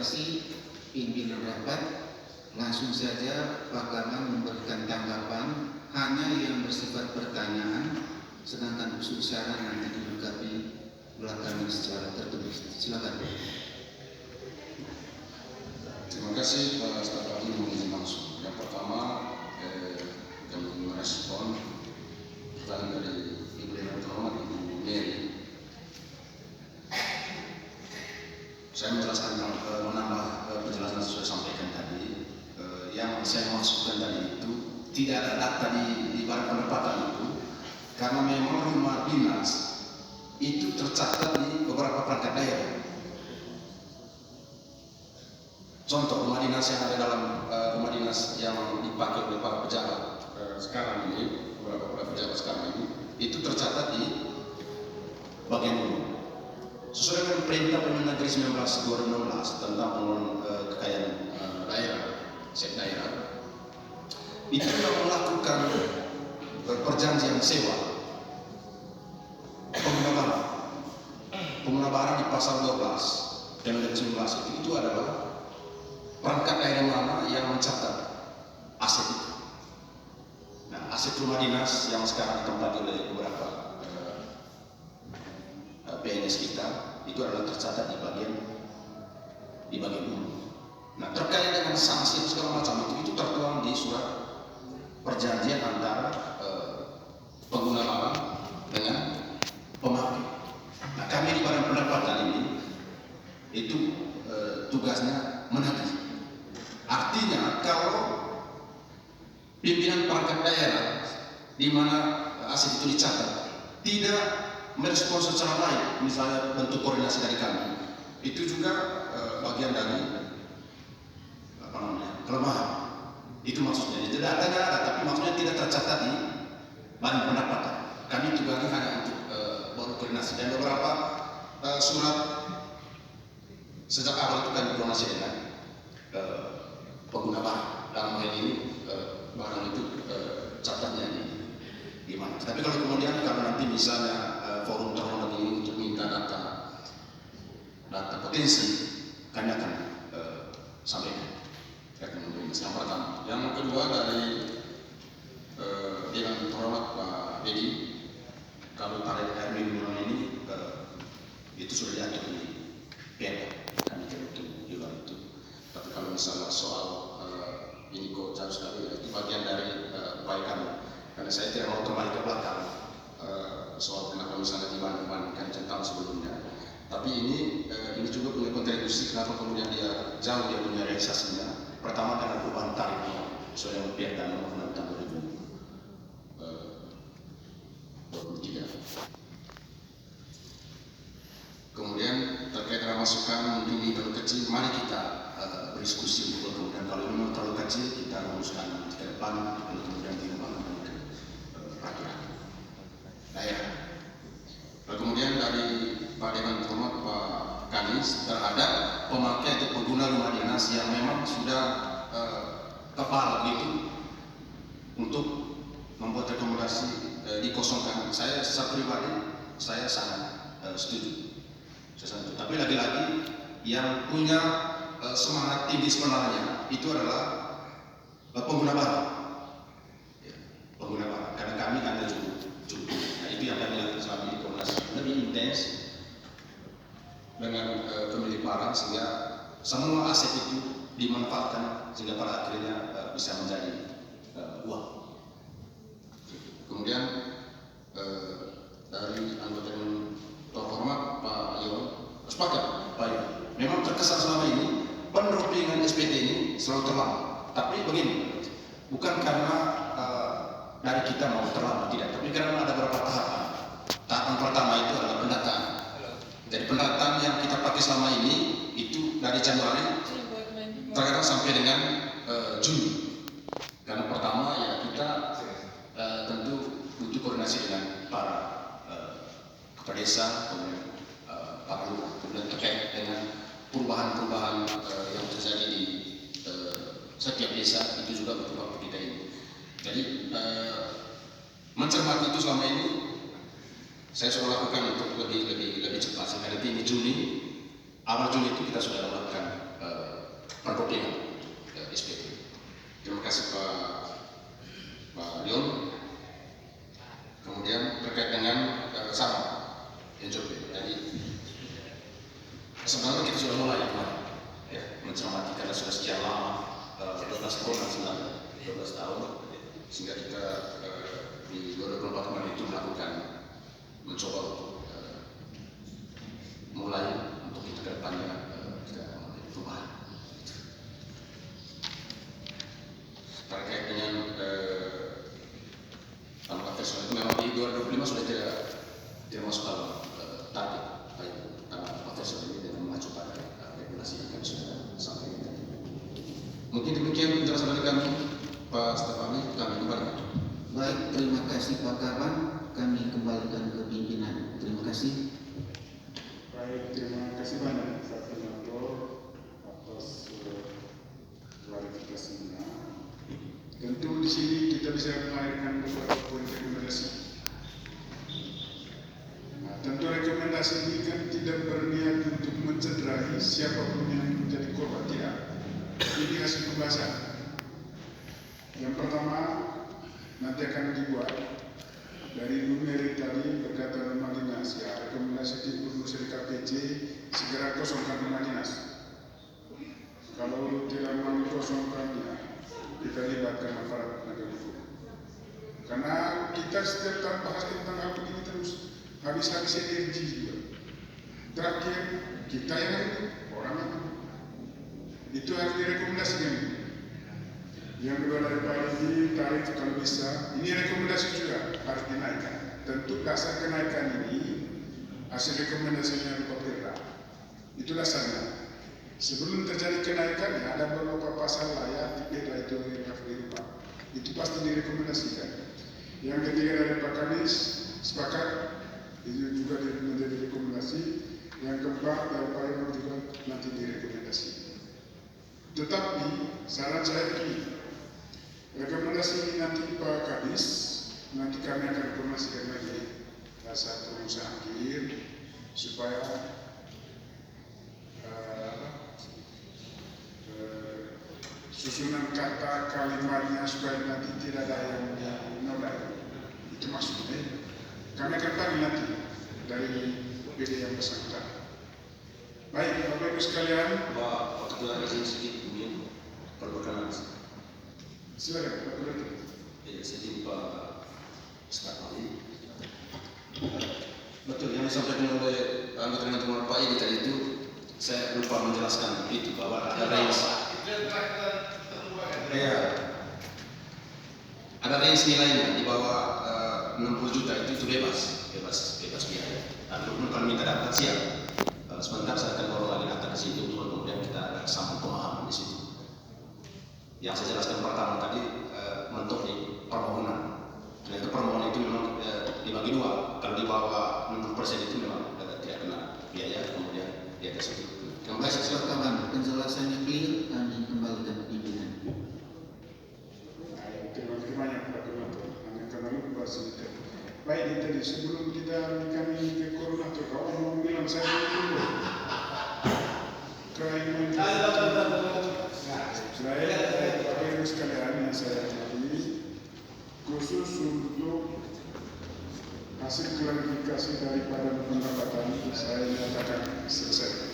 kasih pimpinan rapat. Langsung saja Pak Kaman memberikan tanggapan hanya yang bersifat pertanyaan, sedangkan usul saran nanti dilengkapi belakangan secara tertulis. Silakan. Terima kasih Pak Staf Ahli mengenai langsung. Yang pertama kami merespon pertanyaan dari Ibu yang terhormat Ibu Mary. Saya menjelaskan menambah penjelasan yang sudah sampaikan tadi. Yang saya maksudkan tadi itu tidak ada data di barang pendapatan itu, karena memang rumah dinas itu tercatat di beberapa perangkat daerah. Contoh rumah dinas yang ada dalam rumah dinas yang dipakai oleh para pejabat sekarang ini, beberapa pejabat sekarang ini, itu tercatat di bagian ini. Sesuai dengan perintah Permendagri 19/2016 tentang pengelolaan kekayaan daerah, set daerah, itu yang melakukan perjanjian sewa pengguna barang di pasal 12 dan 19 itu adalah perangkat daerah mana yang mencatat aset itu. Nah, aset rumah dinas yang sekarang ditempati oleh beberapa PNS kita itu adalah tercatat di bagian umum. Nah, terkait dengan sanksi segala macam itu tertuang di surat perjanjian antara pengguna barang dengan pemakai. Nah, kami di Badan Pendapatan ini itu tugasnya menagih. Artinya kalau pimpinan perangkat daerah di mana aset itu dicatat tidak merespon secara baik, misalnya bentuk koordinasi dari kami, itu juga bagian dari kelemahan. Itu maksudnya. Jadi datanya ada, tapi maksudnya tidak tercatat di Badan Pendapatan. Kami tugasnya hanya untuk berkoordinasi dan beberapa surat sejak awal itu kami koordinasi dengan pengguna barang. Dalam hal ini barang itu catatnya gimana. Tapi kalau kemudian nanti misalnya forum terhormat ini untuk minta data potensi, kami akan sampaikan. Yang pertama. Yang kedua dari Dewan Terhormat Pak Dedi, kalau tarif air minum ini itu sudah diatur di PN, kami tidak di luar itu. Tapi kalau misalnya soal ini kok jauh sekali, itu bagian dari upaya kami. Karena saya tidak mau kembali ke belakang soal kenapa misalnya dibandingkan tentang sebelumnya. Tapi ini juga punya kontribusi kenapa kemudian dia jauh dia punya realisasinya. Pertama karena perubahan tarifnya sesuai dengan Piagam Nomor 6 tahun 2023. Kemudian terkait dengan masukan mungkin ini terlalu kecil, mari kita berdiskusi untuk kemudian kalau memang terlalu kecil kita rumuskan ke depan, kalau kemudian tidak melakukan peraturan daerah. Kemudian dari Pak Dewan Terhormat Pak Kanis terhadap pemakai atau pengguna rumah dinas yang memang sudah kepala gitu untuk membuat rekomendasi dikosongkan. Saya secara pribadi saya sangat setuju. Tapi lagi-lagi yang punya semangat tinggi sebenarnya itu adalah pengguna barang. Ya, pengguna barang. Karena kami ada cukup. Nah, itu yang kami lakukan selama ini koordinasi lebih intens dengan pemilik barang sehingga semua aset itu dimanfaatkan sehingga pada akhirnya bisa menjadi uang. Kemudian dari anggota yang terhormat Pak Yon, sepakat Pak Yon. Memang terkesan selama ini pendampingan SPT ini selalu terlambat. Tapi begini, bukan karena dari kita mau terlambat tidak, tapi karena ada beberapa tahapan. Tahapan pertama itu adalah pendataan. Jadi pendataan yang kita pakai selama ini itu dari Januari terkadang sampai dengan Juni. Karena pertama ya kita tentu butuh koordinasi dengan para kepala desa, kemudian para lurah, kemudian terkait dengan perubahan-perubahan yang terjadi di setiap desa itu juga butuh waktu kita ini. Jadi mencermati itu selama ini saya sudah lakukan untuk lebih cepat. Sehingga nanti ini Juni, awal Juni itu kita sudah melakukan tahun nasional 12 tahun, sehingga kita di 2024 kemarin itu mencoba untuk mulai untuk kita ke depannya kita mulai perubahan. Terkait dengan tanaman nasional itu memang di 2025 sudah tidak masuk dalam target baik tanaman nasional ini dengan mengacu pada regulasi yang kami sudah sampaikan tadi. Mungkin demikian penjelasan dari kami, Pak Stefani, kami kembali. Baik, terima kasih Pak Kaban. Kami kembalikan ke pimpinan. Terima kasih. Baik, terima kasih banyak Pak Koordinator atas klarifikasinya. Tentu di sini kita bisa melahirkan beberapa poin rekomendasi. Nah, tentu rekomendasi ini kan tidak berniat untuk mencederai siapapun yang menjadi korban, tidak. Ini hasil pembahasan. Yang pertama nanti akan dibuat dari numeri tadi berkata rumah dinas, ya rekomendasi di urusan KPJ segera kosongkan rumah dinas. Kalau tidak mau dikosongkannya, kita libatkan aparat penegak hukum. Karena kita setiap tahun bahas tentang hal begini terus habis-habis energi juga. Terakhir kita yang orang itu harus direkomendasikan. Yang kedua dari Pak ini tarif kalau bisa, ini rekomendasi juga harus dinaikkan. Tentu dasar kenaikan ini hasil rekomendasinya Pak Firda. Itu dasarnya. Sebelum terjadi kenaikan ada beberapa pasal layak di Firda itu yang harus dirubah. Itu pasti direkomendasikan. Yang ketiga dari Pak Kanis sepakat, itu juga menjadi rekomendasi. Yang keempat dari Pak Irwan juga nanti direkomendasi. Tetapi saran saya begini. Rekomendasi ini nanti Pak Kadis, nanti kami akan rekomendasikan lagi satu usaha akhir supaya susunan kata kalimatnya supaya nanti tidak ada yang dinodai. Itu maksudnya. Kami akan panggil nanti dari PD yang bersangkutan. Baik, Bapak Ibu sekalian. Pak Ketua izin sedikit kemudian perkenalan. Silakan, Pak Ketua. Ya, sedikit Pak Stefani. Betul yang disampaikan oleh anggota teman-teman Pak Edi tadi itu saya lupa menjelaskan itu bahwa ada range. Ya, ada range nilainya di bawah 60 juta itu bebas biaya. Lalu kalau minta dapat siap. Sebentar saya akan bawa lagi data di situ, kemudian kita ada sambung pemahaman di situ. Yang saya jelaskan pertama tadi mentok di permohonan. Dan itu permohonan itu memang dibagi dua. Kalau di bawah 60% itu memang tidak kena biaya, kemudian di atas itu. Baik, Pak Kaban, penjelasannya clear, kami kembalikan ke pimpinan. Terima kasih banyak Pak Koordinator. Hanya karena lupa sedikit. Baik, ini tadi sebelum kami ke koordinator, kawan mau bilang saya dulu. Saya Bapak Ibu sekalian yang saya hormati, khusus untuk hasil klarifikasi daripada pendapatan saya nyatakan selesai.